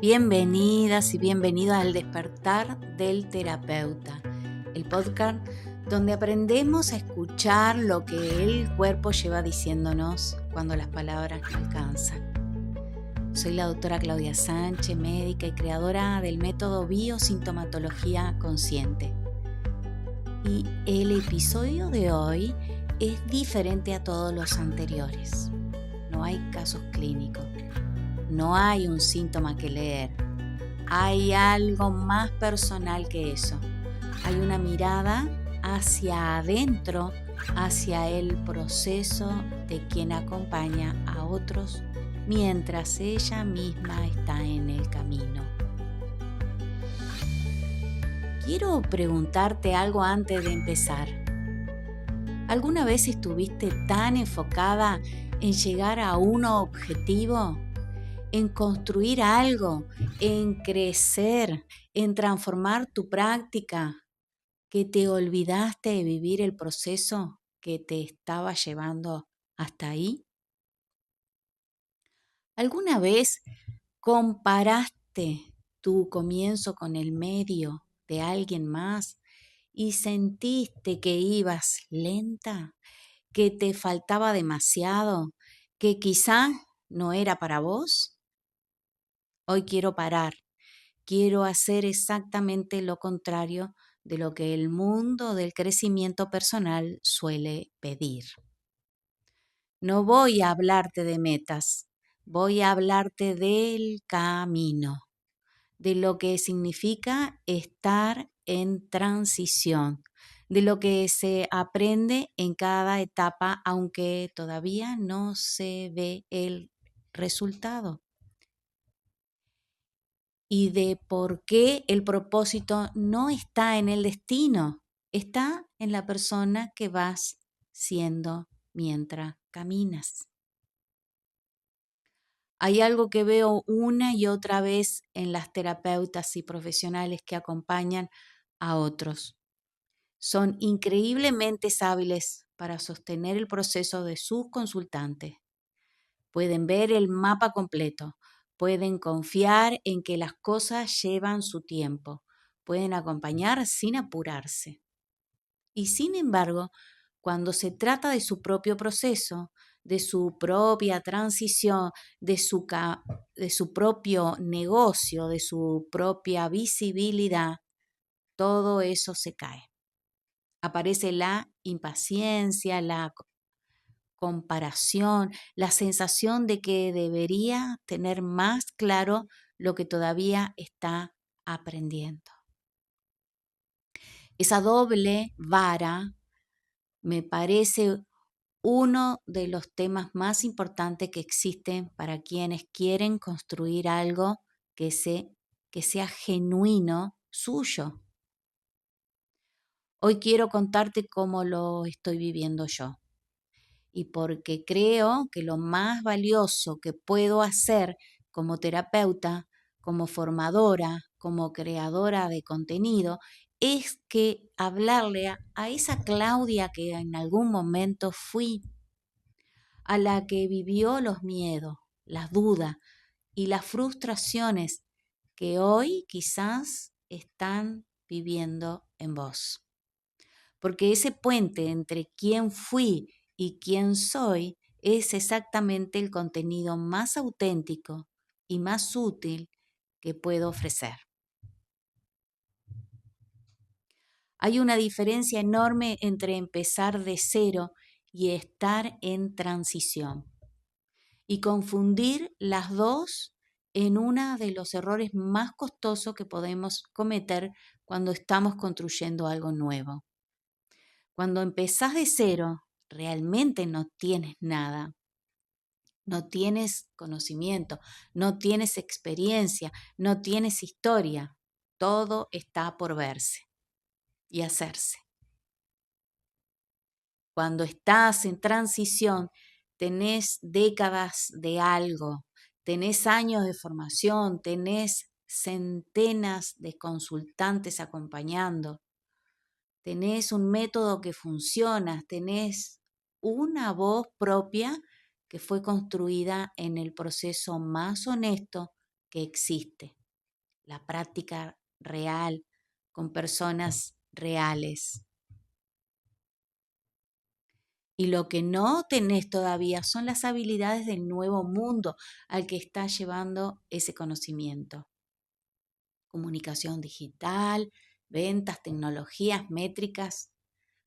Bienvenidas y bienvenidos al Despertar del Terapeuta, el podcast donde aprendemos a escuchar lo que el cuerpo lleva diciéndonos cuando las palabras no alcanzan. Soy la doctora Claudia Sánchez, médica y creadora del método Biosintomatología Consciente. Y el episodio de hoy es diferente a todos los anteriores. No hay casos clínicos. No hay un síntoma que leer. Hay algo más personal que eso. Hay una mirada hacia adentro, hacia el proceso de quien acompaña a otros mientras ella misma está en el camino. Quiero preguntarte algo antes de empezar. ¿Alguna vez estuviste tan enfocada en llegar a un objetivo? En construir algo, en crecer, en transformar tu práctica, que te olvidaste de vivir el proceso que te estaba llevando hasta ahí? ¿Alguna vez comparaste tu comienzo con el medio de alguien más y sentiste que ibas lenta, que te faltaba demasiado, que quizá no era para vos? Hoy quiero parar. Quiero hacer exactamente lo contrario de lo que el mundo del crecimiento personal suele pedir. No voy a hablarte de metas, voy a hablarte del camino, de lo que significa estar en transición, de lo que se aprende en cada etapa, aunque todavía no se ve el resultado. Y de por qué el propósito no está en el destino, está en la persona que vas siendo mientras caminas. Hay algo que veo una y otra vez en las terapeutas y profesionales que acompañan a otros. Son increíblemente hábiles para sostener el proceso de sus consultantes. Pueden ver el mapa completo, pueden confiar en que las cosas llevan su tiempo, pueden acompañar sin apurarse. Y sin embargo, cuando se trata de su propio proceso, de su propia transición, de su propio negocio, de su propia visibilidad, todo eso se cae. Aparece la impaciencia, la comparación, la sensación de que debería tener más claro lo que todavía está aprendiendo. Esa doble vara me parece uno de los temas más importantes que existen para quienes quieren construir algo que sea genuino suyo. Hoy quiero contarte cómo lo estoy viviendo yo. Y porque creo que lo más valioso que puedo hacer como terapeuta, como formadora, como creadora de contenido, es que hablarle a esa Claudia que en algún momento fui, a la que vivió los miedos, las dudas y las frustraciones que hoy quizás están viviendo en vos. Porque ese puente entre quién fui y quién soy es exactamente el contenido más auténtico y más útil que puedo ofrecer. Hay una diferencia enorme entre empezar de cero y estar en transición. Y confundir las dos en uno de los errores más costosos que podemos cometer cuando estamos construyendo algo nuevo. Cuando empezás de cero, realmente no tienes nada. No tienes conocimiento, no tienes experiencia, no tienes historia. Todo está por verse y hacerse. Cuando estás en transición, tenés décadas de algo, tenés años de formación, tenés centenas de consultantes acompañando, tenés un método que funciona, tenés una voz propia que fue construida en el proceso más honesto que existe, la práctica real con personas reales. Y lo que no tenés todavía son las habilidades del nuevo mundo al que está llevando ese conocimiento. Comunicación digital, ventas, tecnologías, métricas,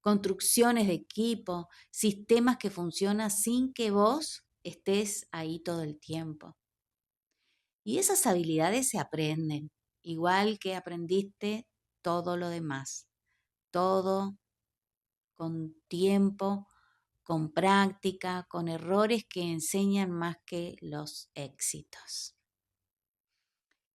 construcciones de equipo, sistemas que funcionan sin que vos estés ahí todo el tiempo. Y esas habilidades se aprenden, igual que aprendiste todo lo demás, todo con tiempo, con práctica, con errores que enseñan más que los éxitos.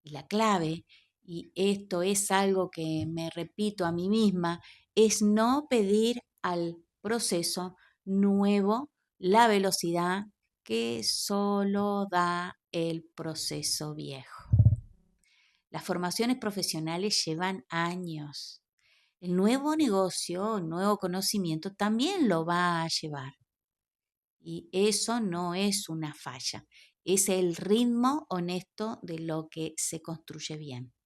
Y la clave, y esto es algo que me repito a mí misma, es no pedir al proceso nuevo la velocidad que solo da el proceso viejo. Las formaciones profesionales llevan años. El nuevo negocio, el nuevo conocimiento también lo va a llevar. Y eso no es una falla, es el ritmo honesto de lo que se construye bien.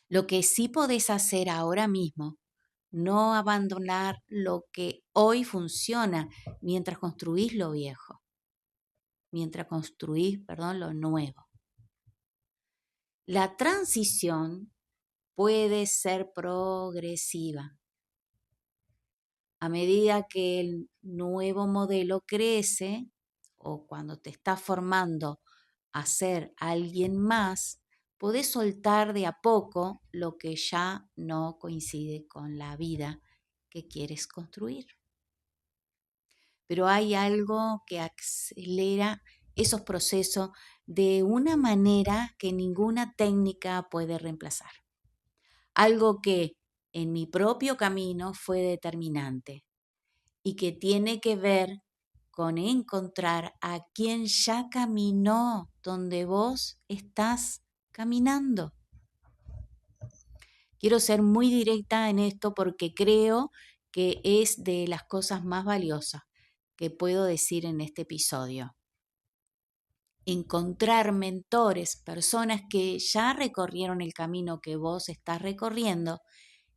Lo que sí podés hacer ahora mismo, no abandonar lo que hoy funciona mientras construís lo viejo, lo nuevo. La transición puede ser progresiva. A medida que el nuevo modelo crece o cuando te estás formando a ser alguien más, podés soltar de a poco lo que ya no coincide con la vida que quieres construir. Pero hay algo que acelera esos procesos de una manera que ninguna técnica puede reemplazar. Algo que en mi propio camino fue determinante y que tiene que ver con encontrar a quien ya caminó donde vos estás caminando. Quiero ser muy directa en esto porque creo que es de las cosas más valiosas que puedo decir en este episodio. Encontrar mentores, personas que ya recorrieron el camino que vos estás recorriendo,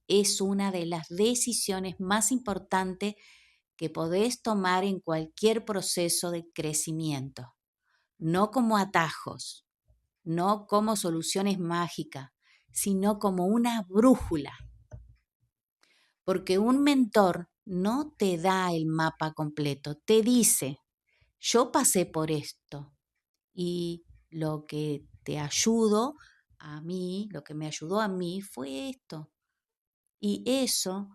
es una de las decisiones más importantes que podés tomar en cualquier proceso de crecimiento. No como atajos, no como soluciones mágicas, sino como una brújula. Porque un mentor no te da el mapa completo, te dice, yo pasé por esto y lo que te ayudó a mí, lo que me ayudó a mí fue esto. Y eso,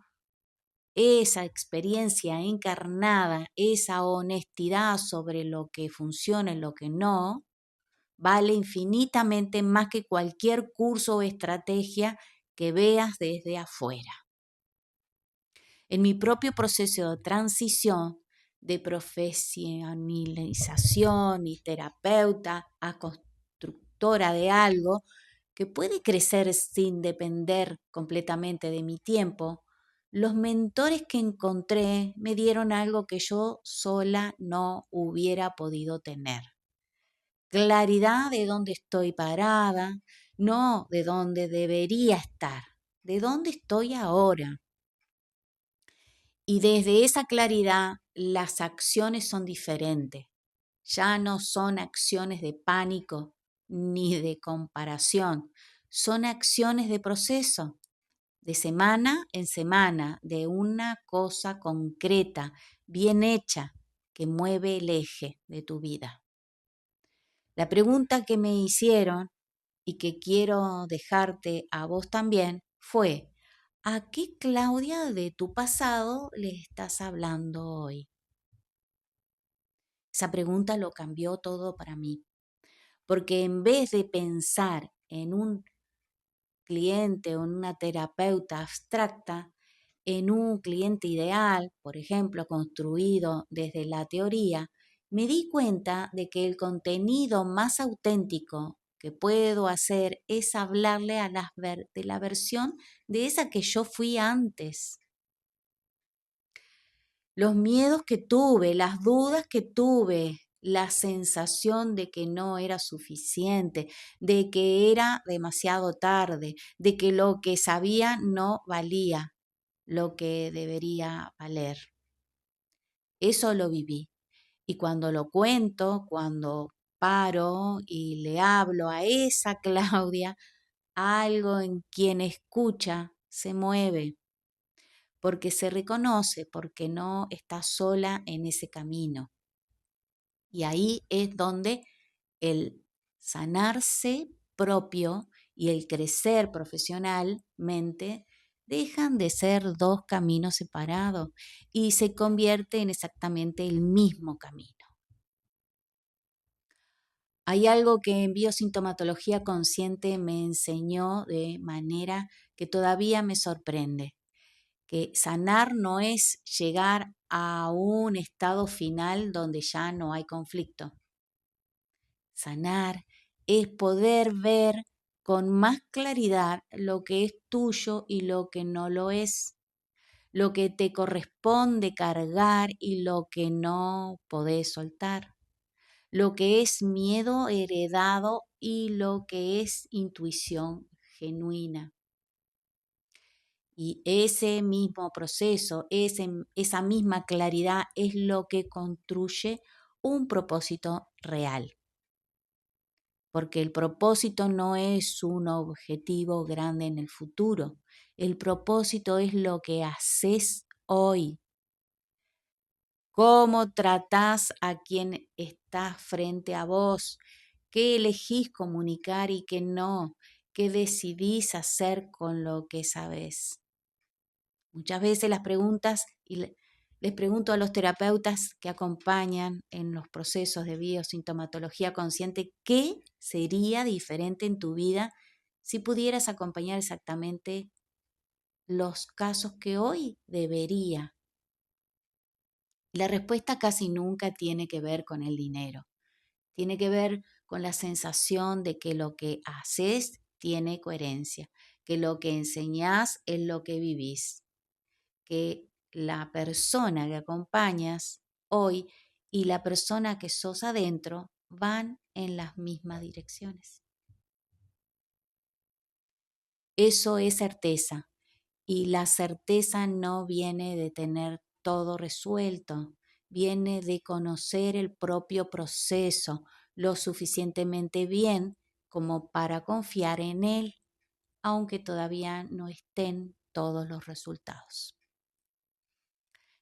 esa experiencia encarnada, esa honestidad sobre lo que funciona y lo que no, vale infinitamente más que cualquier curso o estrategia que veas desde afuera. En mi propio proceso de transición, de profesionalización y terapeuta a constructora de algo que puede crecer sin depender completamente de mi tiempo, los mentores que encontré me dieron algo que yo sola no hubiera podido tener. Claridad de dónde estoy parada, no de dónde debería estar, de dónde estoy ahora. Y desde esa claridad las acciones son diferentes. Ya no son acciones de pánico ni de comparación, son acciones de proceso, de semana en semana, de una cosa concreta, bien hecha, que mueve el eje de tu vida. La pregunta que me hicieron y que quiero dejarte a vos también fue, ¿a qué Claudia de tu pasado le estás hablando hoy? Esa pregunta lo cambió todo para mí, porque en vez de pensar en un cliente o en una terapeuta abstracta, en un cliente ideal, por ejemplo, construido desde la teoría, me di cuenta de que el contenido más auténtico que puedo hacer es hablarle a de la versión de esa que yo fui antes. Los miedos que tuve, las dudas que tuve, la sensación de que no era suficiente, de que era demasiado tarde, de que lo que sabía no valía lo que debería valer. Eso lo viví. Y cuando lo cuento, cuando paro y le hablo a esa Claudia, algo en quien escucha se mueve, porque se reconoce, porque no está sola en ese camino. Y ahí es donde el sanarse propio y el crecer profesionalmente dejan de ser dos caminos separados y se convierte en exactamente el mismo camino. Hay algo que en biosintomatología consciente me enseñó de manera que todavía me sorprende, que sanar no es llegar a un estado final donde ya no hay conflicto. Sanar es poder ver con más claridad lo que es tuyo y lo que no lo es, lo que te corresponde cargar y lo que no podés soltar, lo que es miedo heredado y lo que es intuición genuina. Y ese mismo proceso, esa misma claridad es lo que construye un propósito real. Porque el propósito no es un objetivo grande en el futuro. El propósito es lo que haces hoy. Cómo tratás a quien está frente a vos, qué elegís comunicar y qué no, qué decidís hacer con lo que sabés. Muchas veces las preguntas, les pregunto a los terapeutas que acompañan en los procesos de biosintomatología consciente, ¿qué sería diferente en tu vida si pudieras acompañar exactamente los casos que hoy debería? La respuesta casi nunca tiene que ver con el dinero, tiene que ver con la sensación de que lo que haces tiene coherencia, que lo que enseñás es lo que vivís, que la persona que acompañas hoy y la persona que sos adentro van en las mismas direcciones. Eso es certeza y la certeza no viene de tener todo resuelto, viene de conocer el propio proceso lo suficientemente bien como para confiar en él, aunque todavía no estén todos los resultados.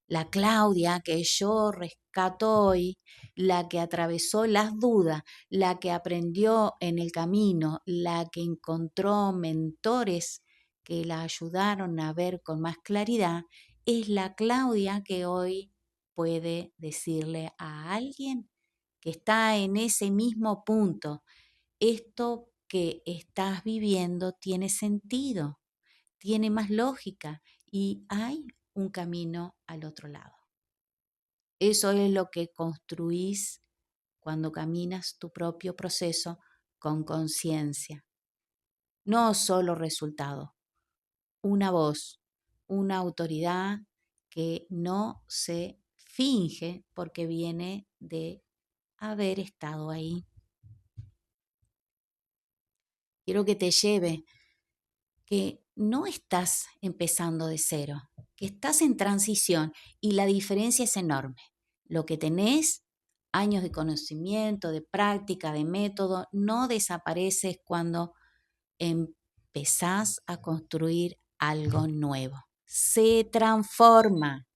La Claudia que yo rescato hoy, la que atravesó las dudas, la que aprendió en el camino, la que encontró mentores que la ayudaron a ver con más claridad, es la Claudia que hoy puede decirle a alguien que está en ese mismo punto, esto que estás viviendo tiene sentido, tiene más lógica y hay un camino al otro lado. Eso es lo que construís cuando caminas tu propio proceso con conciencia. No solo resultado, una voz, una autoridad que no se finge porque viene de haber estado ahí. Quiero que te lleve que no estás empezando de cero, que estás en transición y la diferencia es enorme. Lo que tenés, años de conocimiento, de práctica, de método, no desaparece cuando empezás a construir algo nuevo. Se transforma.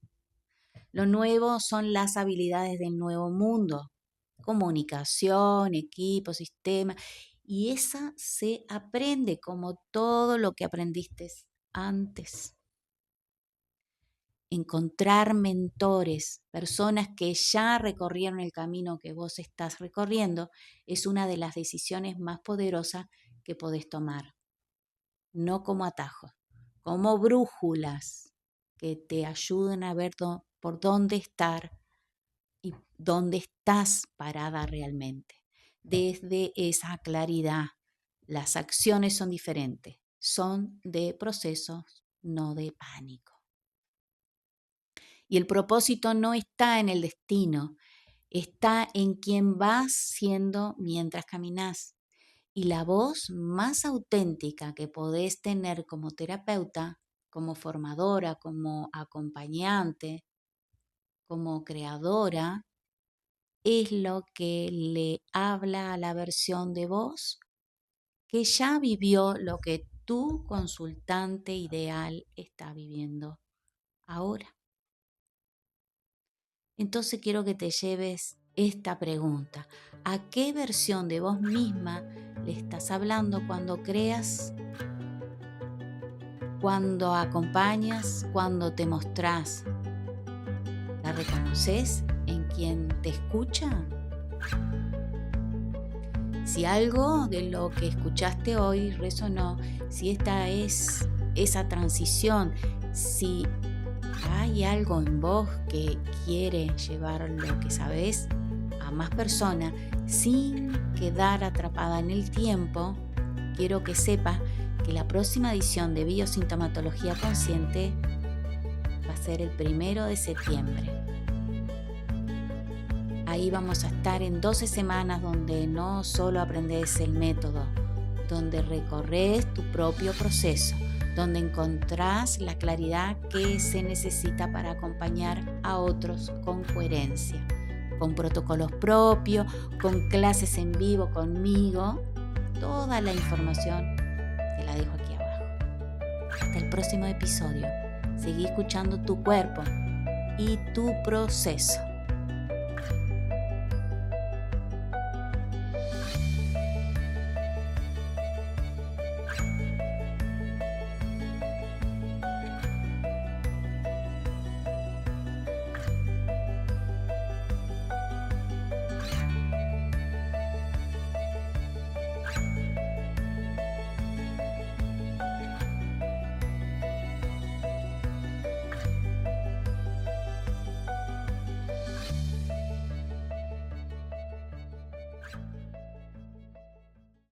Lo nuevo son las habilidades del nuevo mundo, comunicación, equipo, sistema, y esa se aprende como todo lo que aprendiste antes. Encontrar mentores, personas que ya recorrieron el camino que vos estás recorriendo, es una de las decisiones más poderosas que podés tomar. No como atajos, como brújulas que te ayuden a ver por dónde estar y dónde estás parada realmente. Desde esa claridad, las acciones son diferentes, son de procesos, no de pánico. Y el propósito no está en el destino, está en quien vas siendo mientras caminás. Y la voz más auténtica que podés tener como terapeuta, como formadora, como acompañante, como creadora, es lo que le habla a la versión de vos que ya vivió lo que tu consultante ideal está viviendo ahora. Entonces quiero que te lleves esta pregunta. ¿A qué versión de vos misma le estás hablando cuando creas, cuando acompañas, cuando te mostrás? ¿La reconoces en quien te escucha? Si algo de lo que escuchaste hoy resonó, si esta es esa transición, si hay algo en vos que quiere llevar lo que sabes a más personas sin quedar atrapada en el tiempo, quiero que sepas que la próxima edición de Biosintomatología Consciente va a ser el 1 de septiembre. Ahí vamos a estar en 12 semanas donde no solo aprendes el método, donde recorres tu propio proceso, donde encontrás la claridad que se necesita para acompañar a otros con coherencia, con protocolos propios, con clases en vivo conmigo. Toda la información te la dejo aquí abajo. Hasta el próximo episodio. Seguí escuchando tu cuerpo y tu proceso.